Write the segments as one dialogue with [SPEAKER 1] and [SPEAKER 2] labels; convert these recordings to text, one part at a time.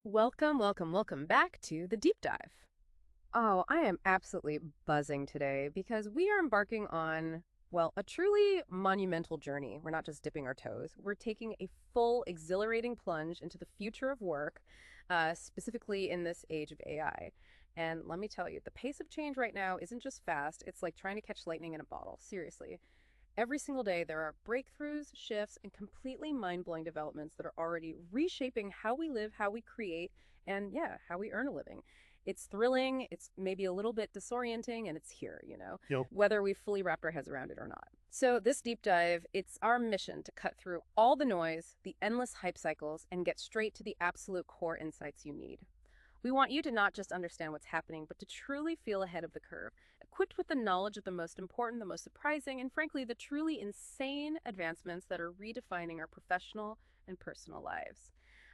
[SPEAKER 1] Welcome back to the deep dive. Oh, I am absolutely buzzing today because we are embarking on, well, a truly monumental journey. We're not just dipping our toes. We're taking a full, exhilarating plunge into the future of work, specifically in this age of AI. And let me tell you, the pace of change right now isn't just fast, it's like trying to catch lightning in a bottle. Seriously. Every single day, there are breakthroughs, shifts, and completely mind blowing developments that are already reshaping how we live, how we create, and yeah, how we earn a living. It's thrilling, it's maybe a little bit disorienting, and it's here,
[SPEAKER 2] Yep.
[SPEAKER 1] whether we've fully wrapped our heads around it or not. So, this deep dive, it's our mission to cut through all the noise, the endless hype cycles, and get straight to the absolute core insights you need. We want you to not just understand what's happening, but to truly feel ahead of the curve, equipped with the knowledge of the most important, the most surprising, and frankly, the truly insane advancements that are redefining our professional and personal lives.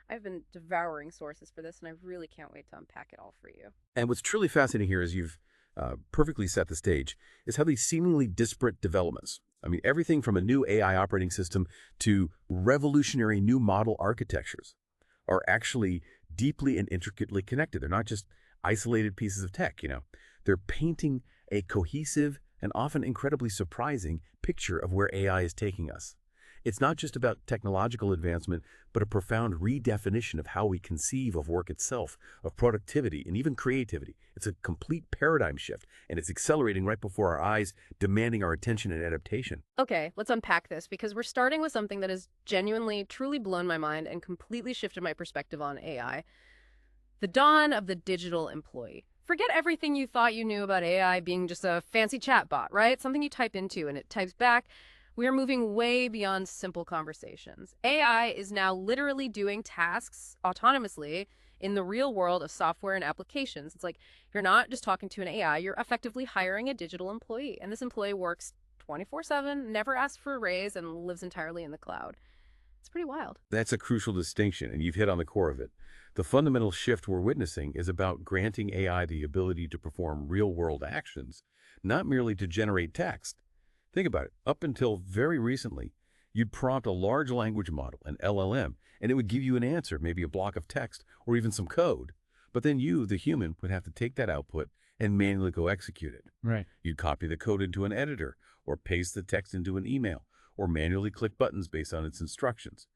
[SPEAKER 1] I've been devouring sources for this, and I really can't wait to unpack it all for you.
[SPEAKER 2] And what's truly fascinating here is you've perfectly set the stage, is how these seemingly disparate developments, I mean, everything from a new AI operating system to revolutionary new model architectures, are actually deeply and intricately connected. They're not just isolated pieces of tech. They're painting a cohesive and often incredibly surprising picture of where AI is taking us. It's not just about technological advancement, but a profound redefinition of how we conceive of work itself, of productivity, and even creativity. It's a complete paradigm shift, and it's accelerating right before our eyes, demanding our attention and adaptation.
[SPEAKER 1] Okay, let's unpack this because we're starting with something that has genuinely, truly blown my mind and completely shifted my perspective on AI. The dawn of the digital employee. Forget everything you thought you knew about AI being just a fancy chatbot, right? Something you type into and it types back. We are moving way beyond simple conversations. AI is now literally doing tasks autonomously in the real world of software and applications. It's like you're not just talking to an AI, you're effectively hiring a digital employee. And this employee works 24/7, never asks for a raise, and lives entirely in the cloud. It's pretty wild.
[SPEAKER 2] That's a crucial distinction, and you've hit on the core of it. The fundamental shift we're witnessing is about granting AI the ability to perform real-world actions, not merely to generate text. Think about it. Up until very recently, you'd prompt a large language model, an LLM, and it would give you an answer, maybe a block of text or even some code. But then you, the human, would have to take that output and manually go execute it.
[SPEAKER 3] Right.
[SPEAKER 2] You'd copy the code into an editor or paste the text into an email or manually click buttons based on its instructions.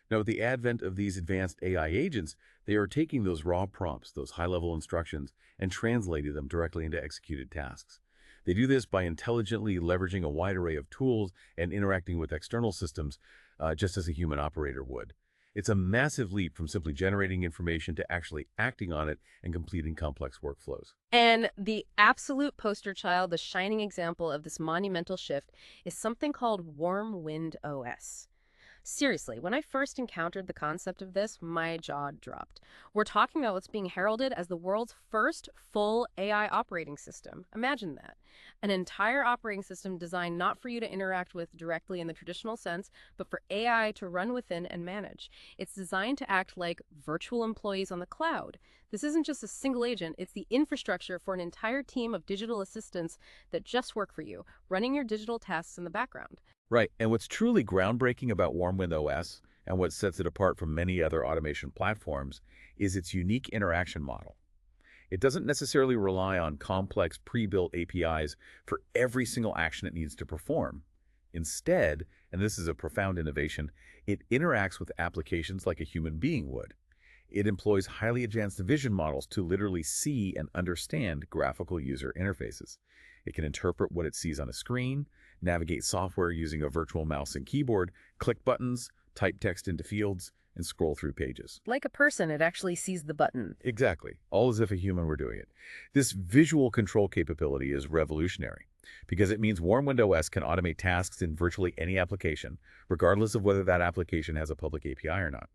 [SPEAKER 2] Now, with the advent of these advanced AI agents, they are taking those raw prompts, those high-level instructions, and translating them directly into executed tasks. They do this by intelligently leveraging a wide array of tools and interacting with external systems, just as a human operator would. It's a massive leap from simply generating information to actually acting on it and completing complex workflows.
[SPEAKER 1] And the absolute poster child, the shining example of this monumental shift, is something called Warmind OS. Seriously, when I first encountered the concept of this, my jaw dropped. We're talking about what's being heralded as the world's first full AI operating system. Imagine that. An entire operating system designed not for you to interact with directly in the traditional sense, but for AI to run within and manage. It's designed to act like virtual employees on the cloud. This isn't just a single agent, it's the infrastructure for an entire team of digital assistants that just work for you, running your digital tasks in the background.
[SPEAKER 2] Right, and what's truly groundbreaking about Warmind OS and what sets it apart from many other automation platforms is its unique interaction model. It doesn't necessarily rely on complex pre-built APIs for every single action it needs to perform. Instead, and this is a profound innovation, it interacts with applications like a human being would. It employs highly advanced vision models to literally see and understand graphical user interfaces. It can interpret what it sees on a screen, navigate software using a virtual mouse and keyboard, click buttons, type text into fields, and scroll through pages.
[SPEAKER 1] Like a person, it actually sees the button.
[SPEAKER 2] Exactly, all as if a human were doing it. This visual control capability is revolutionary because it means Warmind OS can automate tasks in virtually any application, regardless of whether that application has a public API or not.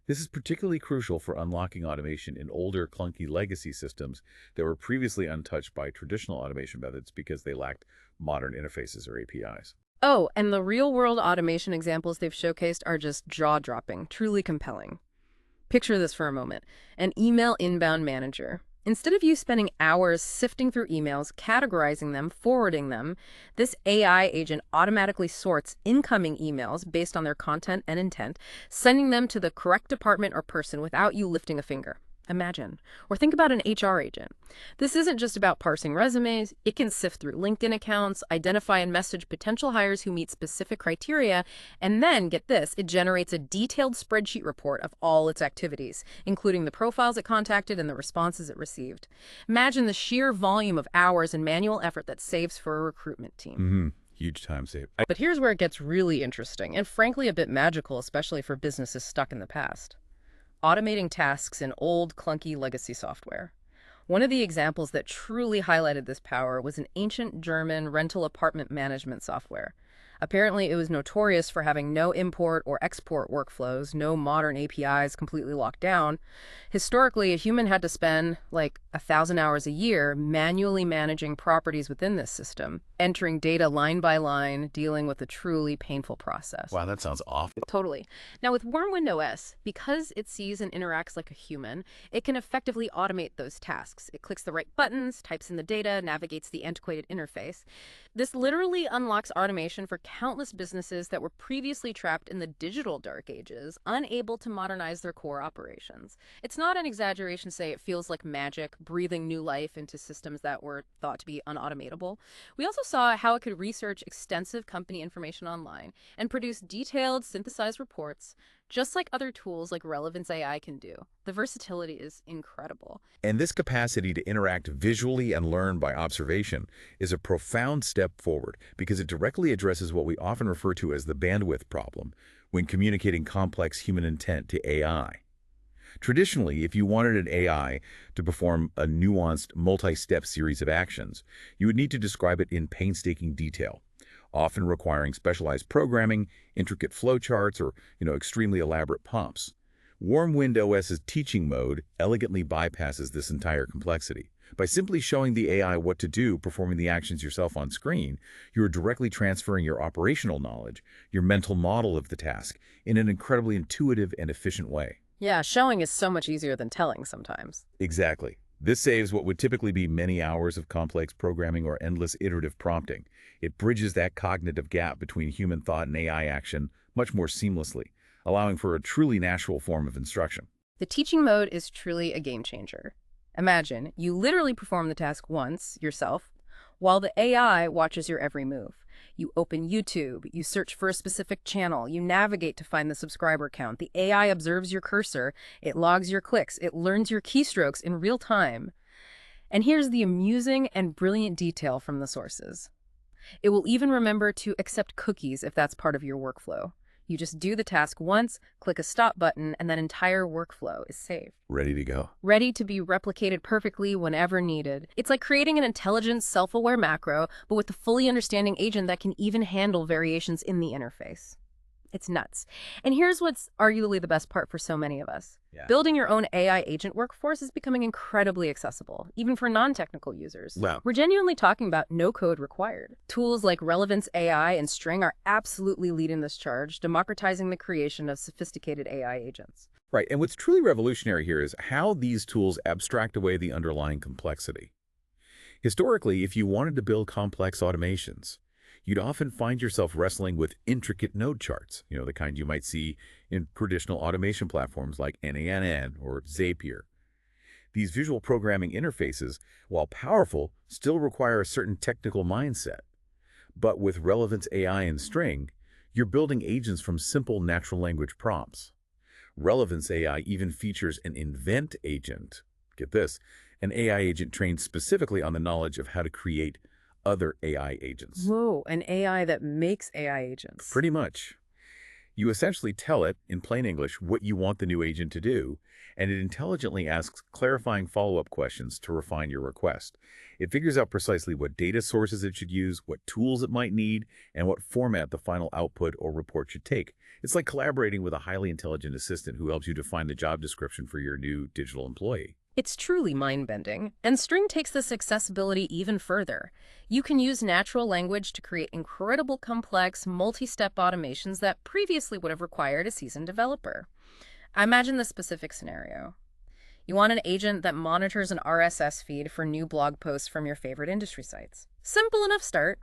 [SPEAKER 2] This is particularly crucial for unlocking automation in older, clunky legacy systems that were previously untouched by traditional automation methods because they lacked modern interfaces or APIs.
[SPEAKER 1] Oh, and the real-world automation examples they've showcased are just jaw-dropping, truly compelling. Picture this for a moment. An email inbound manager. Instead of you spending hours sifting through emails, categorizing them, forwarding them, this AI agent automatically sorts incoming emails based on their content and intent, sending them to the correct department or person without you lifting a finger. Imagine. Or think about an HR agent. This isn't just about parsing resumes. It can sift through LinkedIn accounts, identify and message potential hires who meet specific criteria, and then, get this, it generates a detailed spreadsheet report of all its activities, including the profiles it contacted and the responses it received. Imagine the sheer volume of hours and manual effort that saves for a recruitment team.
[SPEAKER 2] Mm-hmm. Huge time save.
[SPEAKER 1] But here's where it gets really interesting, and frankly a bit magical, especially for businesses stuck in the past. Automating tasks in old, clunky legacy software. One of the examples that truly highlighted this power was an ancient German rental apartment management software. Apparently, it was notorious for having no import or export workflows, no modern APIs completely locked down. Historically, a human had to spend like 1,000 hours a year manually managing properties within this system, entering data line by line, dealing with a truly painful process.
[SPEAKER 2] Wow, that sounds awful.
[SPEAKER 1] Totally. Now with Warmind OS, because it sees and interacts like a human, it can effectively automate those tasks. It clicks the right buttons, types in the data, navigates the antiquated interface. This literally unlocks automation for countless businesses that were previously trapped in the digital dark ages, unable to modernize their core operations. It's not an exaggeration to say it feels like magic, breathing new life into systems that were thought to be unautomatable. We also saw how it could research extensive company information online and produce detailed, synthesized reports, just like other tools like Relevance AI can do. The versatility is incredible.
[SPEAKER 2] And this capacity to interact visually and learn by observation is a profound step forward because it directly addresses what we often refer to as the bandwidth problem when communicating complex human intent to AI. Traditionally, if you wanted an AI to perform a nuanced, multi-step series of actions, you would need to describe it in painstaking detail, often requiring specialized programming, intricate flowcharts, or extremely elaborate prompts. Warmind OS's teaching mode elegantly bypasses this entire complexity. By simply showing the AI what to do, performing the actions yourself on screen, you are directly transferring your operational knowledge, your mental model of the task, in an incredibly intuitive and efficient way.
[SPEAKER 1] Yeah, showing is so much easier than telling sometimes.
[SPEAKER 2] Exactly. This saves what would typically be many hours of complex programming or endless iterative prompting. It bridges that cognitive gap between human thought and AI action much more seamlessly, allowing for a truly natural form of instruction.
[SPEAKER 1] The teaching mode is truly a game changer. Imagine, you literally perform the task once, yourself, while the AI watches your every move. You open YouTube, you search for a specific channel, you navigate to find the subscriber count. The AI observes your cursor, it logs your clicks, it learns your keystrokes in real time. And here's the amusing and brilliant detail from the sources. It will even remember to accept cookies if that's part of your workflow. You just do the task once, click a stop button, and that entire workflow is saved.
[SPEAKER 2] Ready to go.
[SPEAKER 1] Ready to be replicated perfectly whenever needed. It's like creating an intelligent, self-aware macro, but with a fully understanding agent that can even handle variations in the interface. It's nuts. And here's what's arguably the best part for so many of us.
[SPEAKER 2] Yeah.
[SPEAKER 1] Building your own AI agent workforce is becoming incredibly accessible, even for non-technical users.
[SPEAKER 2] Wow.
[SPEAKER 1] We're genuinely talking about no code required. Tools like Relevance AI and String are absolutely leading this charge, democratizing the creation of sophisticated AI agents.
[SPEAKER 2] Right, and what's truly revolutionary here is how these tools abstract away the underlying complexity. Historically, if you wanted to build complex automations, you'd often find yourself wrestling with intricate node charts, the kind you might see in traditional automation platforms like NANN or Zapier. These visual programming interfaces, while powerful, still require a certain technical mindset. But with Relevance AI and String, you're building agents from simple natural language prompts. Relevance AI even features an invent agent. Get this, an AI agent trained specifically on the knowledge of how to create other AI agents.
[SPEAKER 1] Whoa, an AI that makes AI agents.
[SPEAKER 2] Pretty much. You essentially tell it, in plain English, what you want the new agent to do, and it intelligently asks clarifying follow-up questions to refine your request. It figures out precisely what data sources it should use, what tools it might need, and what format the final output or report should take. It's like collaborating with a highly intelligent assistant who helps you define the job description for your new digital employee.
[SPEAKER 1] It's truly mind-bending, and String takes this accessibility even further. You can use natural language to create incredible complex, multi-step automations that previously would have required a seasoned developer. Imagine this specific scenario. You want an agent that monitors an RSS feed for new blog posts from your favorite industry sites. Simple enough start.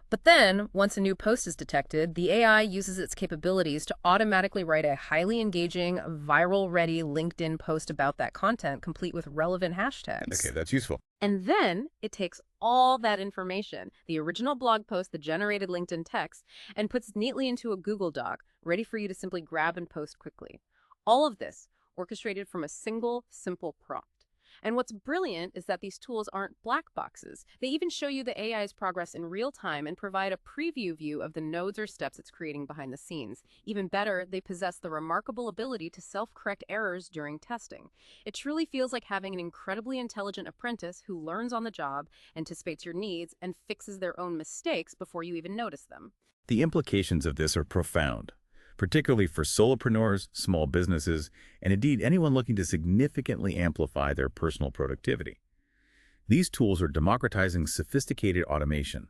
[SPEAKER 1] But then, once a new post is detected, the AI uses its capabilities to automatically write a highly engaging, viral-ready LinkedIn post about that content, complete with relevant hashtags.
[SPEAKER 2] Okay, that's useful.
[SPEAKER 1] And then it takes all that information, the original blog post, the generated LinkedIn text, and puts it neatly into a Google Doc, ready for you to simply grab and post quickly. All of this orchestrated from a single, simple prompt. And what's brilliant is that these tools aren't black boxes. They even show you the AI's progress in real time and provide a preview view of the nodes or steps it's creating behind the scenes. Even better, they possess the remarkable ability to self-correct errors during testing. It truly feels like having an incredibly intelligent apprentice who learns on the job, anticipates your needs, and fixes their own mistakes before you even notice them.
[SPEAKER 3] The implications of this are profound, particularly for solopreneurs, small businesses, and indeed anyone looking to significantly amplify their personal productivity. These tools are democratizing sophisticated automation,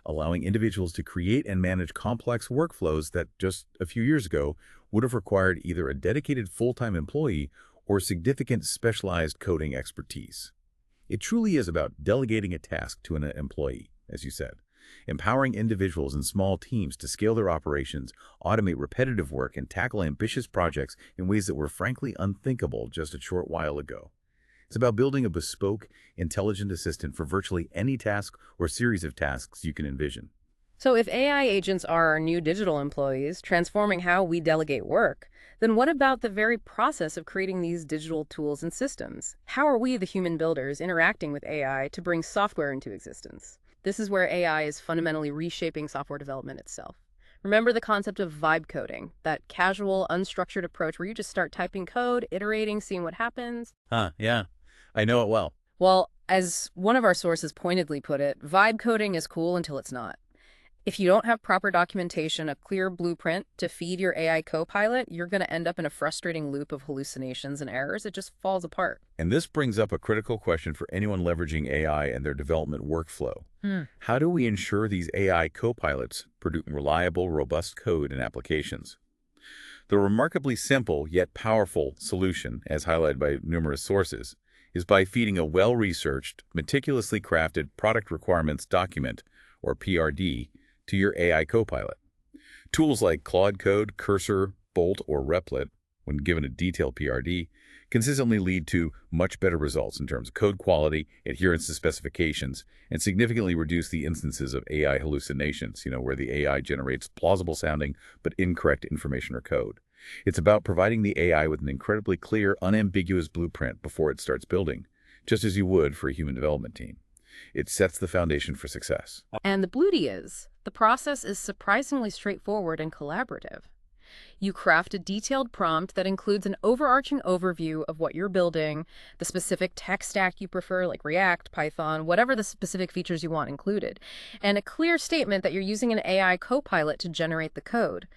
[SPEAKER 3] allowing individuals to create and manage complex workflows that just a few years ago would have required either a dedicated full-time employee or significant specialized coding expertise. It truly is about delegating a task to an employee, as you said, empowering individuals and small teams to scale their operations, automate repetitive work, and tackle ambitious projects in ways that were frankly unthinkable just a short while ago. It's about building a bespoke, intelligent assistant for virtually any task or series of tasks you can envision.
[SPEAKER 1] So if AI agents are our new digital employees, transforming how we delegate work, then what about the very process of creating these digital tools and systems? How are we, the human builders, interacting with AI to bring software into existence? This is where AI is fundamentally reshaping software development itself. Remember the concept of vibe coding, that casual, unstructured approach where you just start typing code, iterating, seeing what happens?
[SPEAKER 3] Yeah, I know it well.
[SPEAKER 1] Well, as one of our sources pointedly put it, vibe coding is cool until it's not. If you don't have proper documentation, a clear blueprint to feed your AI co-pilot, you're going to end up in a frustrating loop of hallucinations and errors. It just falls apart.
[SPEAKER 3] And this brings up a critical question for anyone leveraging AI and their development workflow. How do we ensure these AI co-pilots produce reliable, robust code and applications? The remarkably simple yet powerful solution, as highlighted by numerous sources, is by feeding a well-researched, meticulously crafted product requirements document, or PRD, to your AI copilot. Tools like Claude Code, Cursor, Bolt, or Replit, when given a detailed PRD, consistently lead to much better results in terms of code quality, adherence to specifications, and significantly reduce the instances of AI hallucinations, where the AI generates plausible sounding but incorrect information or code. It's about providing the AI with an incredibly clear, unambiguous blueprint before it starts building, just as you would for a human development team. It sets the foundation for success.
[SPEAKER 1] And the beauty is, the process is surprisingly straightforward and collaborative. You craft a detailed prompt that includes an overarching overview of what you're building, the specific tech stack you prefer, like React, Python, whatever the specific features you want included, and a clear statement that you're using an AI copilot to generate the code.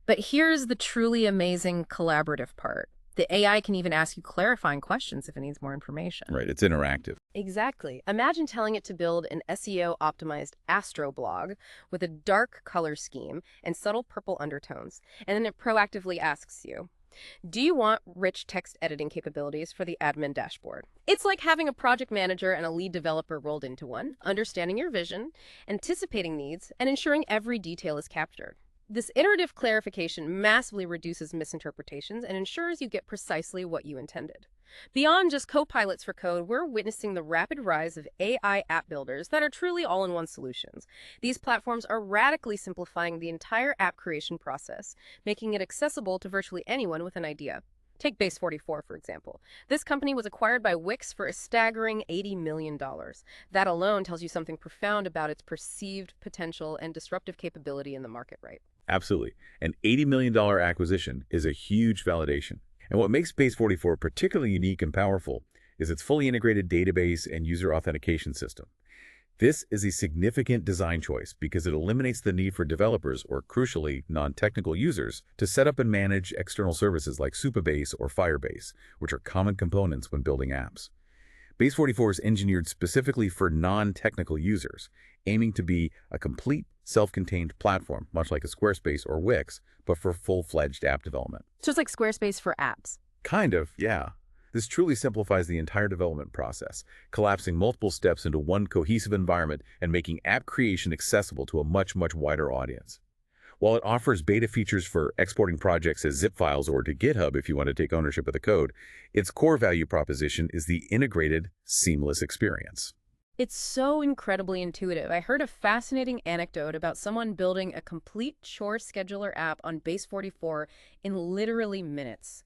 [SPEAKER 1] But here's the truly amazing collaborative part. The AI can even ask you clarifying questions if it needs more information.
[SPEAKER 3] Right, it's interactive.
[SPEAKER 1] Exactly. Imagine telling it to build an SEO-optimized astro blog with a dark color scheme and subtle purple undertones, and then it proactively asks you, do you want rich text editing capabilities for the admin dashboard? It's like having a project manager and a lead developer rolled into one, understanding your vision, anticipating needs, and ensuring every detail is captured. This iterative clarification massively reduces misinterpretations and ensures you get precisely what you intended. Beyond just co-pilots for code, we're witnessing the rapid rise of AI app builders that are truly all-in-one solutions. These platforms are radically simplifying the entire app creation process, making it accessible to virtually anyone with an idea. Take Base44, for example. This company was acquired by Wix for a staggering $80 million. That alone tells you something profound about its perceived potential and disruptive capability in the market, right?
[SPEAKER 3] Absolutely. An $80 million acquisition is a huge validation. And what makes Base44 particularly unique and powerful is its fully integrated database and user authentication system. This is a significant design choice because it eliminates the need for developers, or crucially, non-technical users, to set up and manage external services like Supabase or Firebase, which are common components when building apps. Base44 is engineered specifically for non-technical users, aiming to be a complete, self-contained platform, much like a Squarespace or Wix, but for full-fledged app development.
[SPEAKER 1] So it's like Squarespace for apps.
[SPEAKER 3] Kind of, yeah. This truly simplifies the entire development process, collapsing multiple steps into one cohesive environment and making app creation accessible to a much, much wider audience. While it offers beta features for exporting projects as zip files or to GitHub if you want to take ownership of the code, its core value proposition is the integrated, seamless experience.
[SPEAKER 1] It's so incredibly intuitive. I heard a fascinating anecdote about someone building a complete chore scheduler app on Base 44 in literally minutes.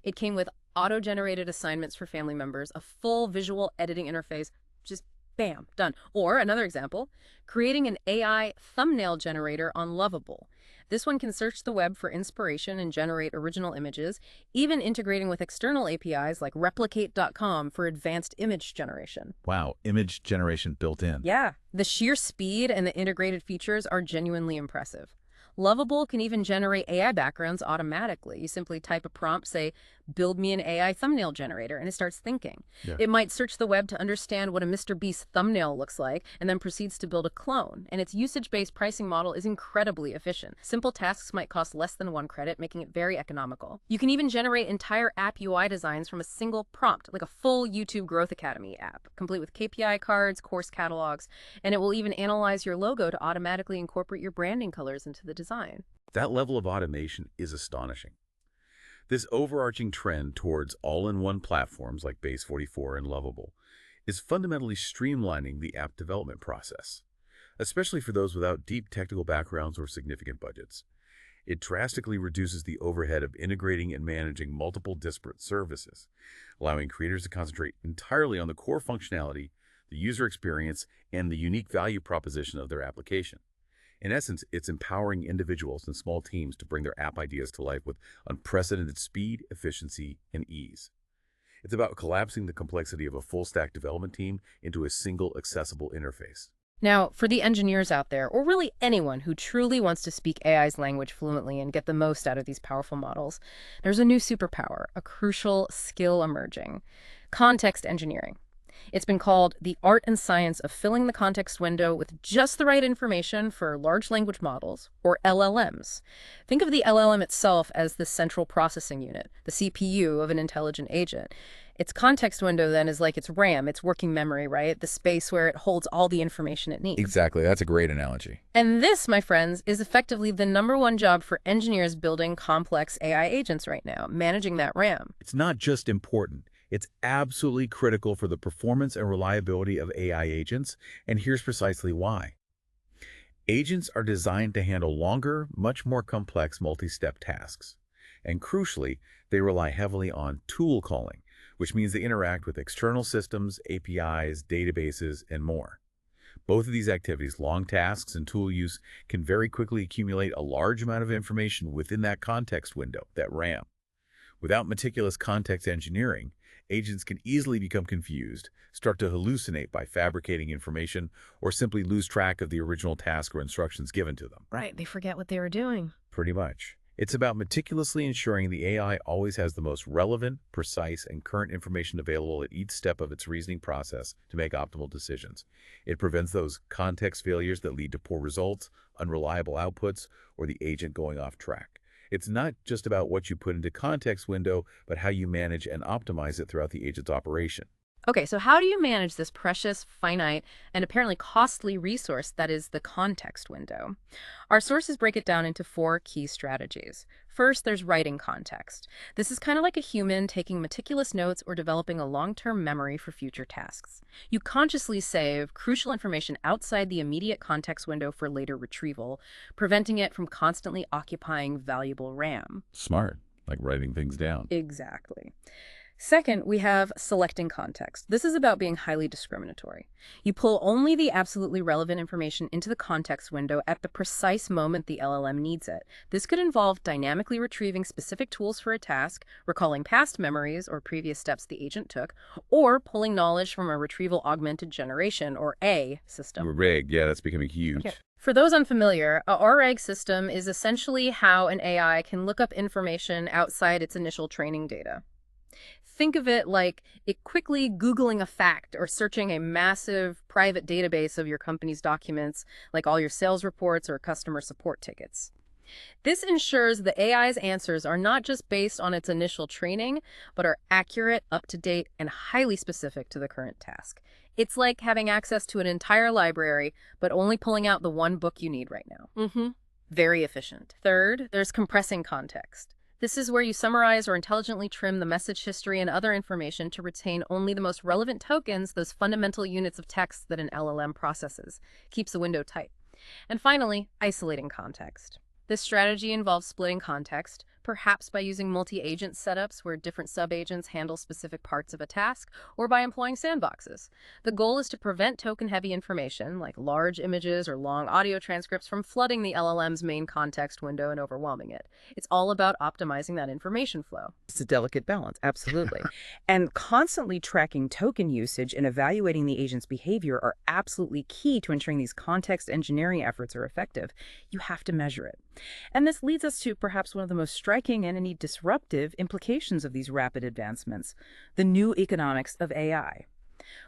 [SPEAKER 1] It came with auto-generated assignments for family members, a full visual editing interface, just bam, done. Or another example, creating an AI thumbnail generator on Lovable. This one can search the web for inspiration and generate original images, even integrating with external APIs like replicate.com for advanced image generation.
[SPEAKER 3] Wow, image generation built in.
[SPEAKER 1] Yeah, the sheer speed and the integrated features are genuinely impressive. Lovable can even generate AI backgrounds automatically. You simply type a prompt, say, build me an AI thumbnail generator, and it starts thinking.
[SPEAKER 3] Yeah.
[SPEAKER 1] It might search the web to understand what a Mr. Beast thumbnail looks like, and then proceeds to build a clone. And its usage-based pricing model is incredibly efficient. Simple tasks might cost less than 1 credit, making it very economical. You can even generate entire app UI designs from a single prompt, like a full YouTube Growth Academy app, complete with KPI cards, course catalogs, and it will even analyze your logo to automatically incorporate your branding colors into the design.
[SPEAKER 2] That level of automation is astonishing. This overarching trend towards all-in-one platforms like Base 44 and Lovable is fundamentally streamlining the app development process, especially for those without deep technical backgrounds or significant budgets. It drastically reduces the overhead of integrating and managing multiple disparate services, allowing creators to concentrate entirely on the core functionality, the user experience, and the unique value proposition of their application. In essence, it's empowering individuals and small teams to bring their app ideas to life with unprecedented speed, efficiency, and ease. It's about collapsing the complexity of a full-stack development team into a single, accessible interface.
[SPEAKER 1] Now, for the engineers out there, or really anyone who truly wants to speak AI's language fluently and get the most out of these powerful models, there's a new superpower, a crucial skill emerging: context engineering. It's been called the art and science of filling the context window with just the right information for large language models, or LLMs. Think of the LLM itself as the central processing unit, the CPU of an intelligent agent. Its context window then is like its RAM, its working memory, right? The space where it holds all the information it needs.
[SPEAKER 3] Exactly. That's a great analogy.
[SPEAKER 1] And this, my friends, is effectively the #1 job for engineers building complex AI agents right now, managing that RAM.
[SPEAKER 3] It's not just important. It's absolutely critical for the performance and reliability of AI agents, and here's precisely why. Agents are designed to handle longer, much more complex multi-step tasks. And crucially, they rely heavily on tool calling, which means they interact with external systems, APIs, databases, and more. Both of these activities, long tasks and tool use, can very quickly accumulate a large amount of information within that context window, that RAM. Without meticulous context engineering, agents can easily become confused, start to hallucinate by fabricating information, or simply lose track of the original task or instructions given to them.
[SPEAKER 1] Right, they forget what they were doing.
[SPEAKER 3] Pretty much. It's about meticulously ensuring the AI always has the most relevant, precise, and current information available at each step of its reasoning process to make optimal decisions. It prevents those context failures that lead to poor results, unreliable outputs, or the agent going off track. It's not just about what you put into context window, but how you manage and optimize it throughout the agent's operation.
[SPEAKER 1] Okay, so how do you manage this precious, finite, and apparently costly resource that is the context window? Our sources break it down into 4 key strategies. First, there's writing context. This is kind of like a human taking meticulous notes or developing a long-term memory for future tasks. You consciously save crucial information outside the immediate context window for later retrieval, preventing it from constantly occupying valuable RAM.
[SPEAKER 3] Smart, like writing things down.
[SPEAKER 1] Exactly. Second, we have selecting context. This is about being highly discriminatory. You pull only the absolutely relevant information into the context window at the precise moment the LLM needs it. This could involve dynamically retrieving specific tools for a task, recalling past memories or previous steps the agent took, or pulling knowledge from a retrieval augmented generation, or A, system.
[SPEAKER 3] RAG, yeah, that's becoming huge.
[SPEAKER 1] Okay. For those unfamiliar, a RAG system is essentially how an AI can look up information outside its initial training data. Think of it like it quickly Googling a fact or searching a massive private database of your company's documents, like all your sales reports or customer support tickets. This ensures the AI's answers are not just based on its initial training, but are accurate, up-to-date, and highly specific to the current task. It's like having access to an entire library, but only pulling out the one book you need right now. Very efficient. Third, there's compressing context. This is where you summarize or intelligently trim the message history and other information to retain only the most relevant tokens, those fundamental units of text that an LLM processes. Keeps the window tight. And finally, isolating context. This strategy involves splitting context, perhaps by using multi-agent setups where different sub-agents handle specific parts of a task, or by employing sandboxes. The goal is to prevent token-heavy information, like large images or long audio transcripts, from flooding the LLM's main context window and overwhelming it. It's all about optimizing that information flow.
[SPEAKER 4] It's a delicate balance, absolutely. And constantly tracking token usage and evaluating the agent's behavior are absolutely key to ensuring these context engineering efforts are effective. You have to measure it. And this leads us to perhaps one of the most striking and indeed disruptive implications of these rapid advancements, the new economics of AI.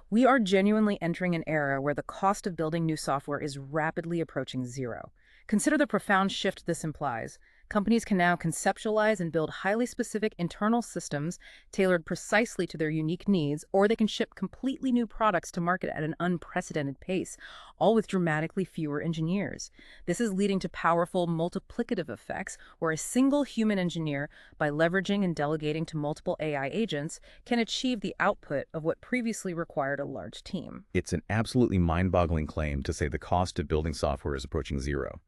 [SPEAKER 4] We are genuinely entering an era where the cost of building new software is rapidly approaching zero. Consider the profound shift this implies. Companies can now conceptualize and build highly specific internal systems tailored precisely to their unique needs, or they can ship completely new products to market at an unprecedented pace, all with dramatically fewer engineers. This is leading to powerful multiplicative effects where a single human engineer, by leveraging and delegating to multiple AI agents, can achieve the output of what previously required a large team.
[SPEAKER 3] It's an absolutely mind-boggling claim to say the cost of building software is approaching zero.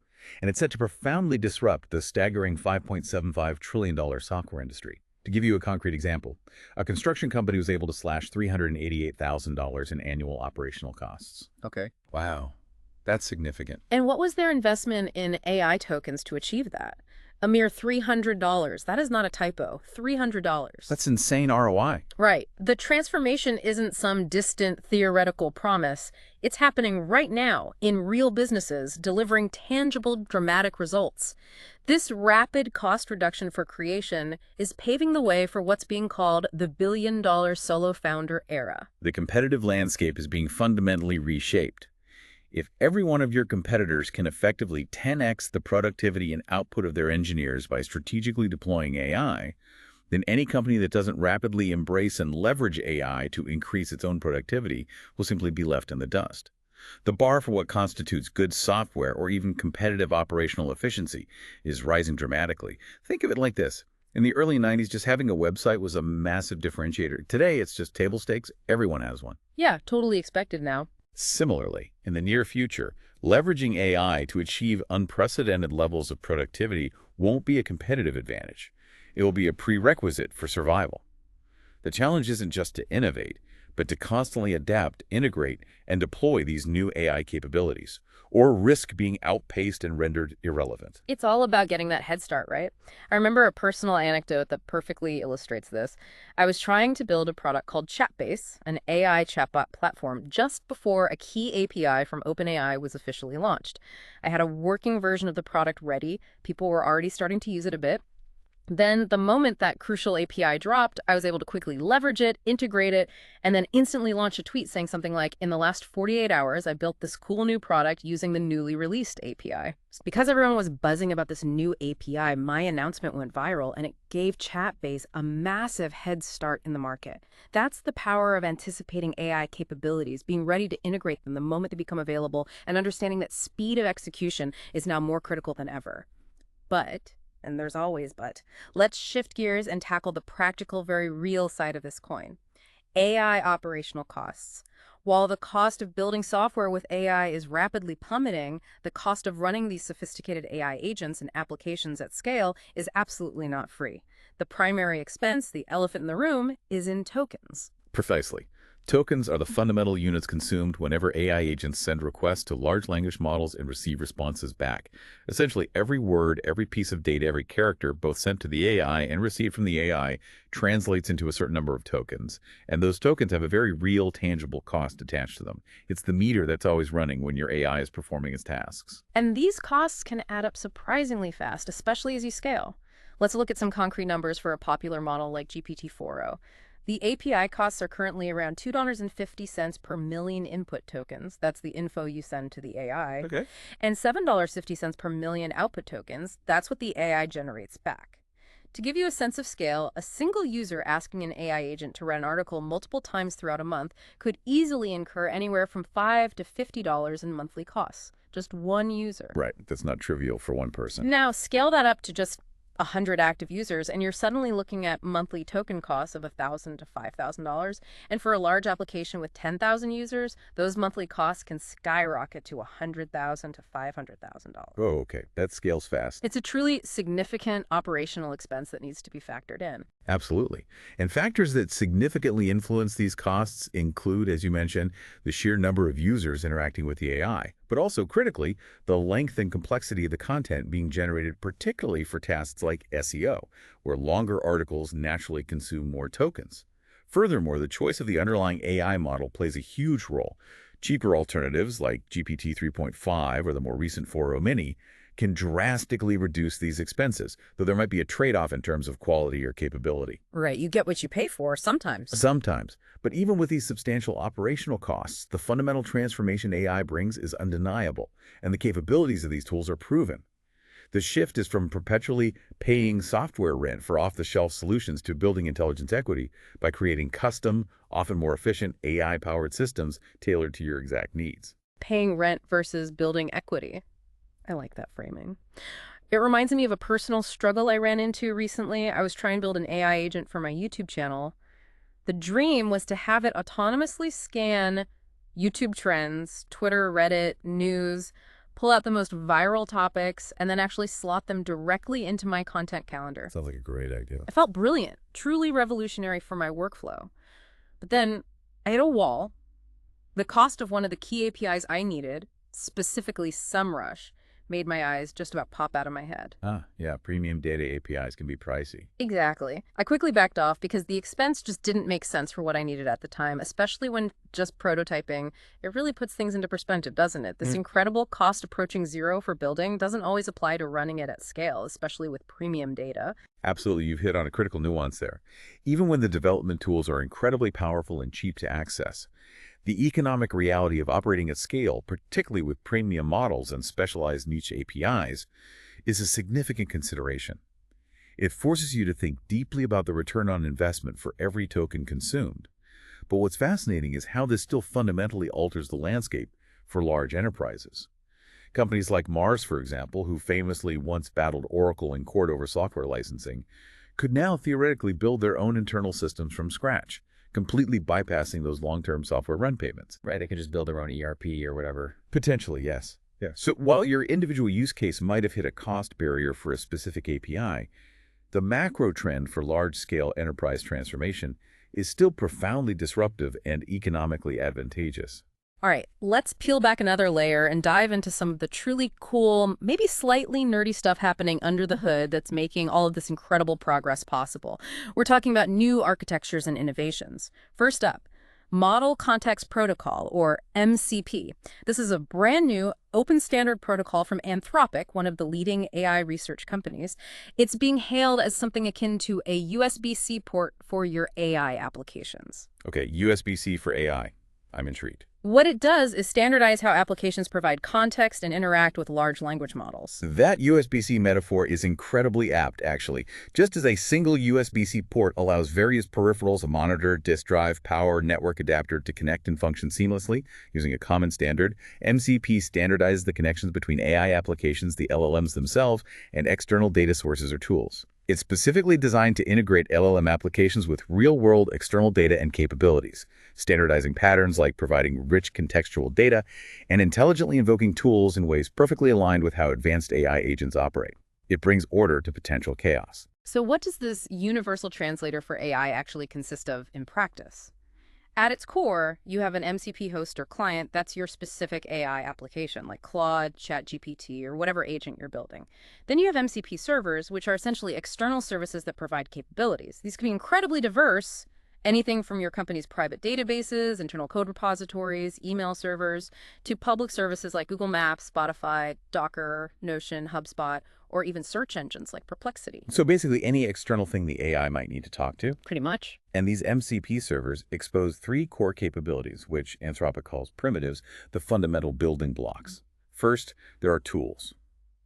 [SPEAKER 3] And it's set to profoundly disrupt the staggering $5.75 trillion software industry. To give you a concrete example, a construction company was able to slash $388,000 in annual operational costs.
[SPEAKER 2] Okay. Wow. That's significant.
[SPEAKER 1] And what was their investment in AI tokens to achieve that? A mere $300. That is not a typo. $300.
[SPEAKER 3] That's insane ROI.
[SPEAKER 1] Right. The transformation isn't some distant theoretical promise. It's happening right now in real businesses, delivering tangible, dramatic results. This rapid cost reduction for creation is paving the way for what's being called the billion-dollar solo founder era.
[SPEAKER 3] The competitive landscape is being fundamentally reshaped. If every one of your competitors can effectively 10x the productivity and output of their engineers by strategically deploying AI, then any company that doesn't rapidly embrace and leverage AI to increase its own productivity will simply be left in the dust. The bar for what constitutes good software or even competitive operational efficiency is rising dramatically. Think of it like this. In the early 90s, just having a website was a massive differentiator. Today, it's just table stakes. Everyone has one.
[SPEAKER 1] Yeah, totally expected now.
[SPEAKER 3] Similarly, in the near future, leveraging AI to achieve unprecedented levels of productivity won't be a competitive advantage. It will be a prerequisite for survival. The challenge isn't just to innovate, but to constantly adapt, integrate, and deploy these new AI capabilities, or risk being outpaced and rendered irrelevant.
[SPEAKER 1] It's all about getting that head start, right? I remember a personal anecdote that perfectly illustrates this. I was trying to build a product called Chatbase, an AI chatbot platform, just before a key API from OpenAI was officially launched. I had a working version of the product ready. People were already starting to use it a bit. Then the moment that crucial API dropped, I was able to quickly leverage it, integrate it, and then instantly launch a tweet saying something like, in the last 48 hours, I built this cool new product using the newly released API. Because everyone was buzzing about this new API, my announcement went viral, and it gave Chatbase a massive head start in the market. That's the power of anticipating AI capabilities, being ready to integrate them the moment they become available, and understanding that speed of execution is now more critical than ever. But, and there's always but, let's shift gears and tackle the practical, very real side of this coin. AI operational costs. While the cost of building software with AI is rapidly plummeting, the cost of running these sophisticated AI agents and applications at scale is absolutely not free. The primary expense, the elephant in the room, is in tokens.
[SPEAKER 3] Precisely. Tokens are the fundamental units consumed whenever AI agents send requests to large language models and receive responses back. Essentially, every word, every piece of data, every character, both sent to the AI and received from the AI, translates into a certain number of tokens. And those tokens have a very real, tangible cost attached to them. It's the meter that's always running when your AI is performing its tasks.
[SPEAKER 1] And these costs can add up surprisingly fast, especially as you scale. Let's look at some concrete numbers for a popular model like GPT-4o. The API costs are currently around $2.50 per million input tokens. That's the info you send to the AI.
[SPEAKER 3] Okay.
[SPEAKER 1] And $7.50 per million output tokens. That's what the AI generates back. To give you a sense of scale, a single user asking an AI agent to run an article multiple times throughout a month could easily incur anywhere from $5 to $50 in monthly costs. Just one user.
[SPEAKER 3] Right. That's not trivial for one person.
[SPEAKER 1] Now, scale that up to just 100 active users, and you're suddenly looking at monthly token costs of $1,000 to $5,000. And for a large application with 10,000 users, those monthly costs can skyrocket to $100,000 to $500,000.
[SPEAKER 3] Oh, okay. That scales fast.
[SPEAKER 1] It's a truly significant operational expense that needs to be factored in.
[SPEAKER 3] Absolutely. And factors that significantly influence these costs include, as you mentioned, the sheer number of users interacting with the AI, but also critically, the length and complexity of the content being generated, particularly for tasks like SEO, where longer articles naturally consume more tokens. Furthermore, the choice of the underlying AI model plays a huge role. Cheaper alternatives like GPT 3.5 or the more recent 4.0 Mini can drastically reduce these expenses, though there might be a trade-off in terms of quality or capability.
[SPEAKER 4] Right, you get what you pay for sometimes.
[SPEAKER 3] Sometimes. But even with these substantial operational costs, the fundamental transformation AI brings is undeniable, and the capabilities of these tools are proven. The shift is from perpetually paying software rent for off-the-shelf solutions to building intelligence equity by creating custom, often more efficient AI-powered systems tailored to your exact needs.
[SPEAKER 1] Paying rent versus building equity. I like that framing. It reminds me of a personal struggle I ran into recently. I was trying to build an AI agent for my YouTube channel. The dream was to have it autonomously scan YouTube trends, Twitter, Reddit, news, pull out the most viral topics, and then actually slot them directly into my content calendar.
[SPEAKER 3] Sounds like a great idea.
[SPEAKER 1] I felt brilliant, truly revolutionary for my workflow. But then I hit a wall. The cost of one of the key APIs I needed, specifically SEMrush, made my eyes just about pop out of my head.
[SPEAKER 3] Yeah, premium data APIs can be pricey.
[SPEAKER 1] Exactly. I quickly backed off because the expense just didn't make sense for what I needed at the time, especially when just prototyping. It really puts things into perspective, doesn't it? This incredible cost approaching zero for building doesn't always apply to running it at scale, especially with premium data.
[SPEAKER 3] Absolutely, you've hit on a critical nuance there. Even when the development tools are incredibly powerful and cheap to access, the economic reality of operating at scale, particularly with premium models and specialized niche APIs, is a significant consideration. It forces you to think deeply about the return on investment for every token consumed. But what's fascinating is how this still fundamentally alters the landscape for large enterprises. Companies like Mars, for example, who famously once battled Oracle in court over software licensing, could now theoretically build their own internal systems from scratch, completely bypassing those long-term software run payments.
[SPEAKER 5] Right, they could just build their own ERP or whatever.
[SPEAKER 3] Potentially, yes. Yeah. So while your individual use case might have hit a cost barrier for a specific API, the macro trend for large-scale enterprise transformation is still profoundly disruptive and economically advantageous.
[SPEAKER 1] All right, let's peel back another layer and dive into some of the truly cool, maybe slightly nerdy stuff happening under the hood that's making all of this incredible progress possible. We're talking about new architectures and innovations. First up, Model Context Protocol, or MCP. This is a brand new open standard protocol from Anthropic, one of the leading AI research companies. It's being hailed as something akin to a USB-C port for your AI applications.
[SPEAKER 3] Okay, USB-C for AI. I'm intrigued.
[SPEAKER 1] What it does is standardize how applications provide context and interact with large language models.
[SPEAKER 3] That USB-C metaphor is incredibly apt, actually. Just as a single USB-C port allows various peripherals, a monitor, disk drive, power, network adapter to connect and function seamlessly using a common standard, MCP standardizes the connections between AI applications, the LLMs themselves, and external data sources or tools. It's specifically designed to integrate LLM applications with real-world external data and capabilities, standardizing patterns like providing rich contextual data and intelligently invoking tools in ways perfectly aligned with how advanced AI agents operate. It brings order to potential chaos.
[SPEAKER 1] So what does this universal translator for AI actually consist of in practice? At its core, you have an MCP host or client that's your specific AI application, like Claude, ChatGPT, or whatever agent you're building. Then you have MCP servers, which are essentially external services that provide capabilities. These can be incredibly diverse, anything from your company's private databases, internal code repositories, email servers, to public services like Google Maps, Spotify, Docker, Notion, HubSpot, or even search engines like Perplexity.
[SPEAKER 3] So basically any external thing the AI might need to talk to.
[SPEAKER 1] Pretty much.
[SPEAKER 3] And these MCP servers expose 3 core capabilities, which Anthropic calls primitives, the fundamental building blocks. First, there are tools.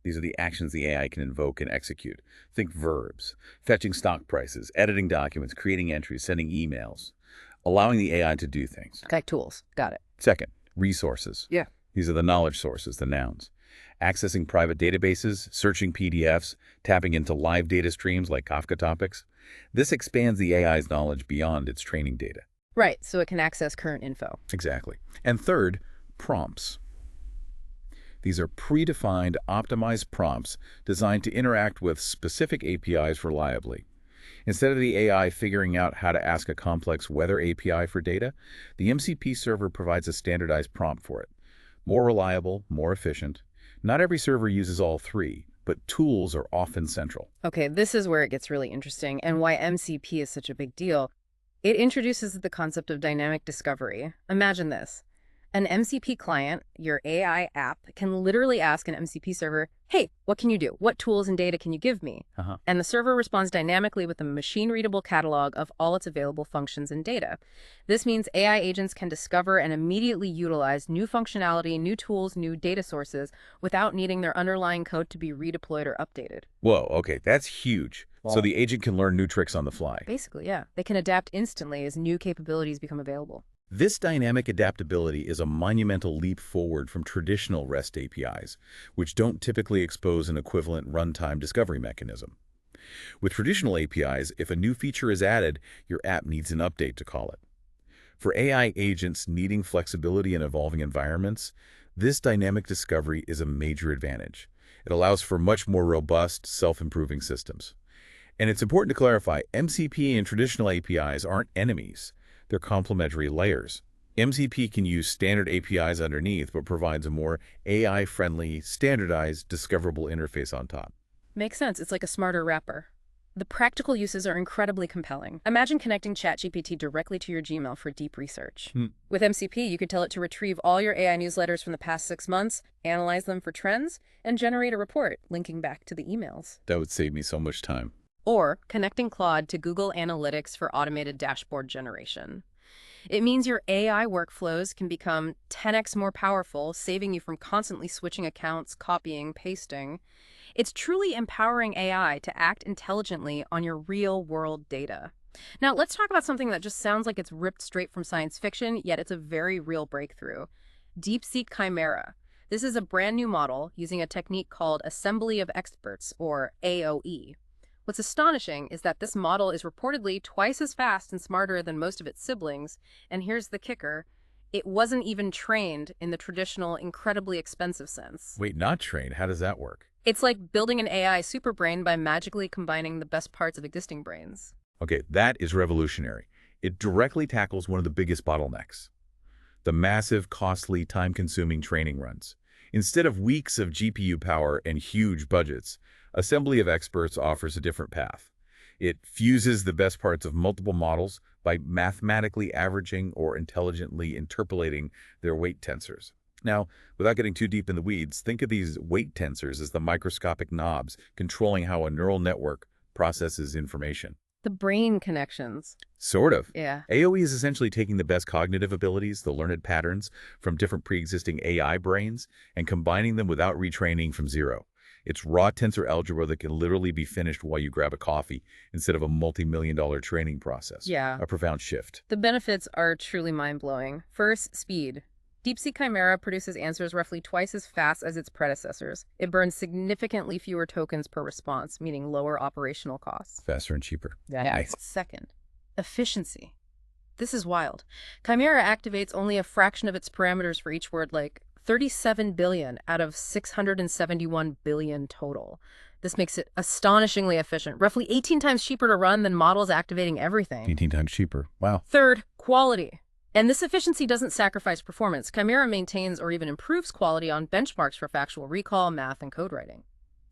[SPEAKER 3] These are the actions the AI can invoke and execute. Think verbs, fetching stock prices, editing documents, creating entries, sending emails, allowing the AI to do things.
[SPEAKER 1] Like tools. Got it.
[SPEAKER 3] Second, resources.
[SPEAKER 1] Yeah.
[SPEAKER 3] These are the knowledge sources, the nouns. Accessing private databases, searching PDFs, tapping into live data streams like Kafka topics. This expands the AI's knowledge beyond its training data.
[SPEAKER 1] Right, so it can access current info.
[SPEAKER 3] Exactly. And third, prompts. These are predefined, optimized prompts designed to interact with specific APIs reliably. Instead of the AI figuring out how to ask a complex weather API for data, the MCP server provides a standardized prompt for it. More reliable, more efficient. Not every server uses all 3, but tools are often central.
[SPEAKER 1] Okay, this is where it gets really interesting and why MCP is such a big deal. It introduces the concept of dynamic discovery. Imagine this. An MCP client, your AI app, can literally ask an MCP server, hey, what can you do? What tools and data can you give me? And the server responds dynamically with a machine-readable catalog of all its available functions and data. This means AI agents can discover and immediately utilize new functionality, new tools, new data sources without needing their underlying code to be redeployed or updated.
[SPEAKER 3] Whoa, okay, that's huge.
[SPEAKER 4] Wow.
[SPEAKER 3] So the agent can learn new tricks on the fly.
[SPEAKER 1] Basically, yeah. They can adapt instantly as new capabilities become available.
[SPEAKER 3] This dynamic adaptability is a monumental leap forward from traditional REST APIs, which don't typically expose an equivalent runtime discovery mechanism. With traditional APIs, if a new feature is added, your app needs an update to call it. For AI agents needing flexibility in evolving environments, this dynamic discovery is a major advantage. It allows for much more robust, self-improving systems. And it's important to clarify, MCP and traditional APIs aren't enemies. They're complementary layers. MCP can use standard APIs underneath, but provides a more AI-friendly, standardized, discoverable interface on top.
[SPEAKER 1] Makes sense. It's like a smarter wrapper. The practical uses are incredibly compelling. Imagine connecting ChatGPT directly to your Gmail for deep research. With MCP, you could tell it to retrieve all your AI newsletters from the past 6 months, analyze them for trends, and generate a report linking back to the emails.
[SPEAKER 3] That would save me so much time.
[SPEAKER 1] Or connecting Claude to Google Analytics for automated dashboard generation. It means your AI workflows can become 10x more powerful, saving you from constantly switching accounts, copying, pasting. It's truly empowering AI to act intelligently on your real-world data. Now, let's talk about something that just sounds like it's ripped straight from science fiction, yet it's a very real breakthrough. Deepseek Chimera. This is a brand new model using a technique called Assembly of Experts, or AoE. What's astonishing is that this model is reportedly twice as fast and smarter than most of its siblings, and here's the kicker. It wasn't even trained in the traditional, incredibly expensive sense.
[SPEAKER 3] Wait, not trained? How does that work?
[SPEAKER 1] It's like building an AI superbrain by magically combining the best parts of existing brains.
[SPEAKER 3] Okay, that is revolutionary. It directly tackles one of the biggest bottlenecks. The massive, costly, time-consuming training runs. Instead of weeks of GPU power and huge budgets, Assembly of Experts offers a different path. It fuses the best parts of multiple models by mathematically averaging or intelligently interpolating their weight tensors. Now, without getting too deep in the weeds, think of these weight tensors as the microscopic knobs controlling how a neural network processes information.
[SPEAKER 1] The brain connections.
[SPEAKER 3] Sort of.
[SPEAKER 1] Yeah.
[SPEAKER 3] AoE is essentially taking the best cognitive abilities, the learned patterns from different pre-existing AI brains, and combining them without retraining from zero. It's raw tensor algebra that can literally be finished while you grab a coffee instead of a multi-million-dollar training process.
[SPEAKER 1] Yeah.
[SPEAKER 3] A profound shift.
[SPEAKER 1] The benefits are truly mind-blowing. First, speed. Deepseek Chimera produces answers roughly twice as fast as its predecessors. It burns significantly fewer tokens per response, meaning lower operational costs.
[SPEAKER 3] Faster and cheaper.
[SPEAKER 4] Nice.
[SPEAKER 1] Second, efficiency. This is wild. Chimera activates only a fraction of its parameters for each word, like 37 billion out of 671 billion total. This makes it astonishingly efficient, roughly 18 times cheaper to run than models activating everything.
[SPEAKER 3] 18 times cheaper. Wow.
[SPEAKER 1] Third, quality. And this efficiency doesn't sacrifice performance. Chimera maintains or even improves quality on benchmarks for factual recall, math, and code writing.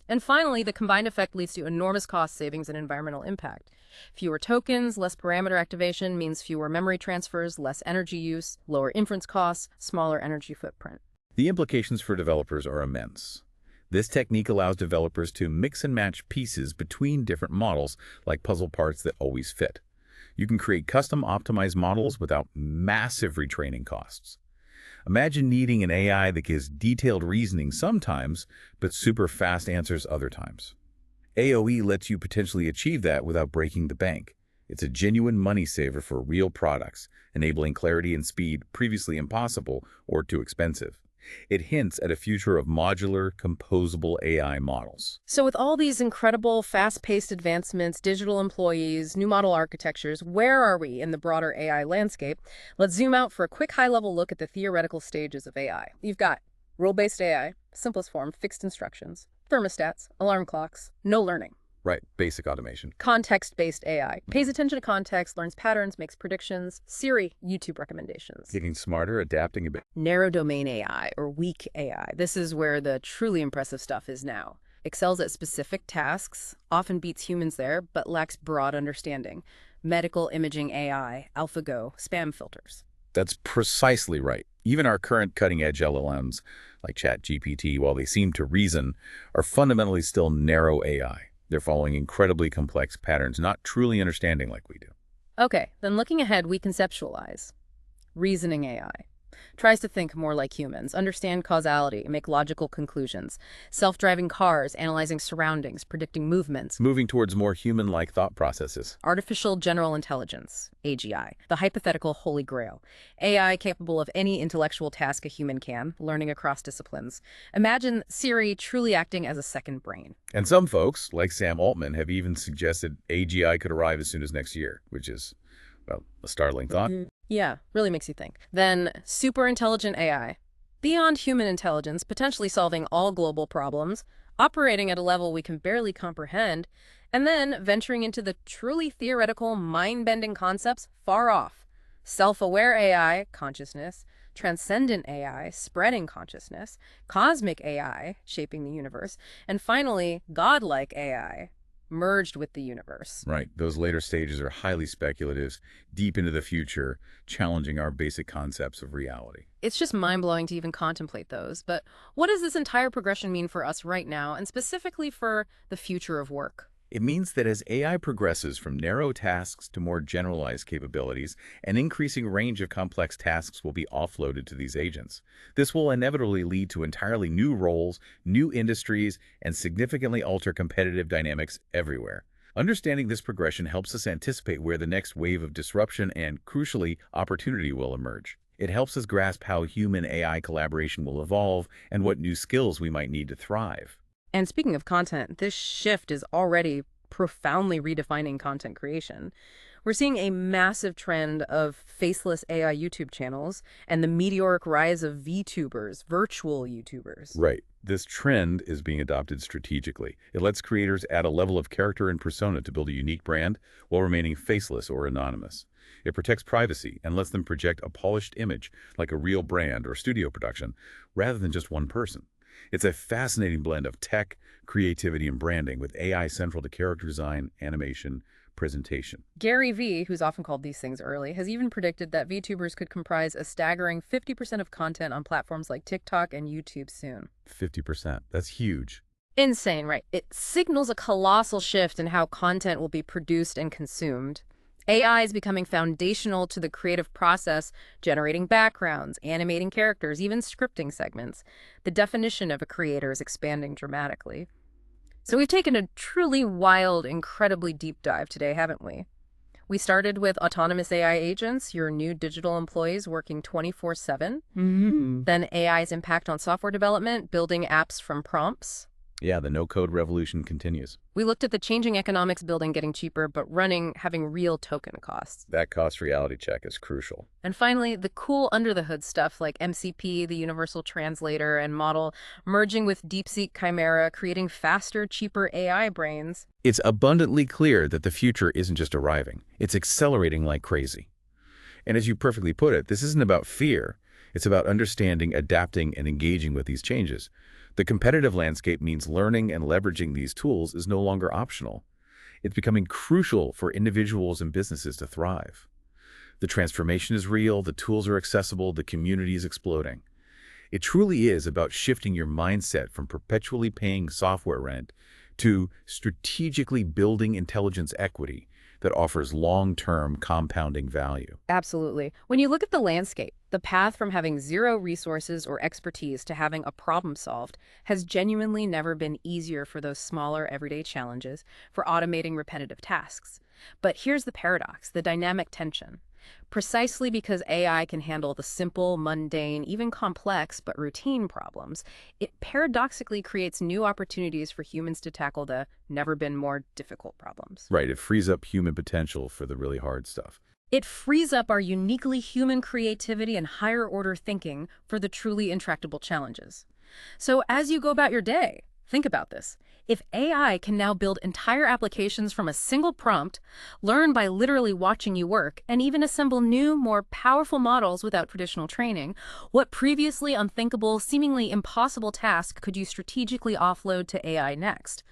[SPEAKER 1] And finally, the combined effect leads to enormous cost savings and environmental impact. Fewer tokens, less parameter activation means fewer memory transfers, less energy use, lower inference costs, smaller energy footprint.
[SPEAKER 3] The implications for developers are immense. This technique allows developers to mix and match pieces between different models, like puzzle parts that always fit. You can create custom optimized models without massive retraining costs. Imagine needing an AI that gives detailed reasoning sometimes, but super fast answers other times. AoE lets you potentially achieve that without breaking the bank. It's a genuine money saver for real products, enabling clarity and speed previously impossible or too expensive. It hints at a future of modular, composable AI models.
[SPEAKER 1] So with all these incredible, fast-paced advancements, digital employees, new model architectures, where are we in the broader AI landscape? Let's zoom out for a quick high-level look at the theoretical stages of AI. You've got rule-based AI, simplest form, fixed instructions, thermostats, alarm clocks, no learning.
[SPEAKER 2] Right, basic automation.
[SPEAKER 1] Context-based AI, pays attention to context, learns patterns, makes predictions. Siri, YouTube recommendations.
[SPEAKER 3] Getting smarter, adapting a bit.
[SPEAKER 1] Narrow domain AI, or weak AI. This is where the truly impressive stuff is now. Excels at specific tasks, often beats humans there, but lacks broad understanding. Medical imaging AI, AlphaGo, spam filters.
[SPEAKER 3] That's precisely right. Even our current cutting-edge LLMs, like ChatGPT, while they seem to reason, are fundamentally still narrow AI. They're following incredibly complex patterns, not truly understanding like we do.
[SPEAKER 1] Okay, then looking ahead, we conceptualize. Reasoning AI. Tries to think more like humans, understand causality, make logical conclusions. Self-driving cars, analyzing surroundings, predicting movements.
[SPEAKER 3] Moving towards more human-like thought processes.
[SPEAKER 1] Artificial General Intelligence, AGI, the hypothetical holy grail. AI capable of any intellectual task a human can, learning across disciplines. Imagine Siri truly acting as a second brain.
[SPEAKER 3] And some folks, like Sam Altman, have even suggested AGI could arrive as soon as next year, which is, well, a startling thought.
[SPEAKER 1] Yeah, really makes you think. Then, superintelligent AI. Beyond human intelligence, potentially solving all global problems, operating at a level we can barely comprehend, and then venturing into the truly theoretical, mind-bending concepts far off. Self-aware AI, consciousness, transcendent AI, spreading consciousness, cosmic AI, shaping the universe, and finally, godlike AI, merged with the universe.
[SPEAKER 3] Right. Those later stages are highly speculative, deep into the future, challenging our basic concepts of reality.
[SPEAKER 1] It's just mind-blowing to even contemplate those. But what does this entire progression mean for us right now, and specifically for the future of work?
[SPEAKER 3] It means that as AI progresses from narrow tasks to more generalized capabilities, an increasing range of complex tasks will be offloaded to these agents. This will inevitably lead to entirely new roles, new industries, and significantly alter competitive dynamics everywhere. Understanding this progression helps us anticipate where the next wave of disruption and, crucially, opportunity will emerge. It helps us grasp how human-AI collaboration will evolve and what new skills we might need to thrive.
[SPEAKER 1] And speaking of content, this shift is already profoundly redefining content creation. We're seeing a massive trend of faceless AI YouTube channels and the meteoric rise of VTubers, virtual YouTubers.
[SPEAKER 3] Right. This trend is being adopted strategically. It lets creators add a level of character and persona to build a unique brand while remaining faceless or anonymous. It protects privacy and lets them project a polished image like a real brand or studio production rather than just one person. It's a fascinating blend of tech, creativity, and branding with AI central to character design, animation, presentation.
[SPEAKER 1] Gary Vee, who's often called these things early, has even predicted that VTubers could comprise a staggering 50% of content on platforms like TikTok and YouTube soon.
[SPEAKER 3] 50%. That's huge.
[SPEAKER 1] Insane, right? It signals a colossal shift in how content will be produced and consumed. AI is becoming foundational to the creative process, generating backgrounds, animating characters, even scripting segments. The definition of a creator is expanding dramatically. So we've taken a truly wild, incredibly deep dive today, haven't we? We started with autonomous AI agents, your new digital employees working 24/7. Then AI's impact on software development, building apps from prompts.
[SPEAKER 3] Yeah, the no-code revolution continues.
[SPEAKER 1] We looked at the changing economics, building getting cheaper, but running having real token costs.
[SPEAKER 3] That cost reality check is crucial.
[SPEAKER 1] And finally, the cool under-the-hood stuff like MCP, the universal translator and model, merging with Deepseek Chimera, creating faster, cheaper AI brains.
[SPEAKER 3] It's abundantly clear that the future isn't just arriving. It's accelerating like crazy. And as you perfectly put it, this isn't about fear. It's about understanding, adapting, and engaging with these changes. The competitive landscape means learning and leveraging these tools is no longer optional. It's becoming crucial for individuals and businesses to thrive. The transformation is real, the tools are accessible, the community is exploding. It truly is about shifting your mindset from perpetually paying software rent to strategically building intelligence equity that offers long-term compounding value.
[SPEAKER 1] Absolutely. When you look at the landscape, the path from having zero resources or expertise to having a problem solved has genuinely never been easier for those smaller everyday challenges, for automating repetitive tasks. But here's the paradox, the dynamic tension. Precisely because AI can handle the simple, mundane, even complex but routine problems, it paradoxically creates new opportunities for humans to tackle the never-been-more difficult problems.
[SPEAKER 3] Right, it frees up human potential for the really hard stuff.
[SPEAKER 1] It frees up our uniquely human creativity and higher-order thinking for the truly intractable challenges. So as you go about your day, think about this. If AI can now build entire applications from a single prompt, learn by literally watching you work, and even assemble new, more powerful models without traditional training, what previously unthinkable, seemingly impossible task could you strategically offload to AI next?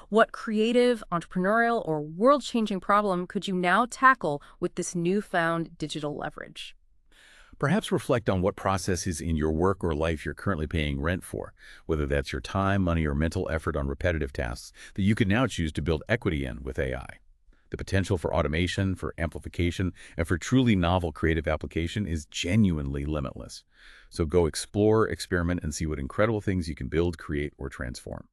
[SPEAKER 1] What creative, entrepreneurial, or world-changing problem could you now tackle with this newfound digital leverage?
[SPEAKER 3] Perhaps reflect on what processes in your work or life you're currently paying rent for, whether that's your time, money, or mental effort on repetitive tasks that you can now choose to build equity in with AI. The potential for automation, for amplification, and for truly novel creative application is genuinely limitless. So go explore, experiment, and see what incredible things you can build, create, or transform.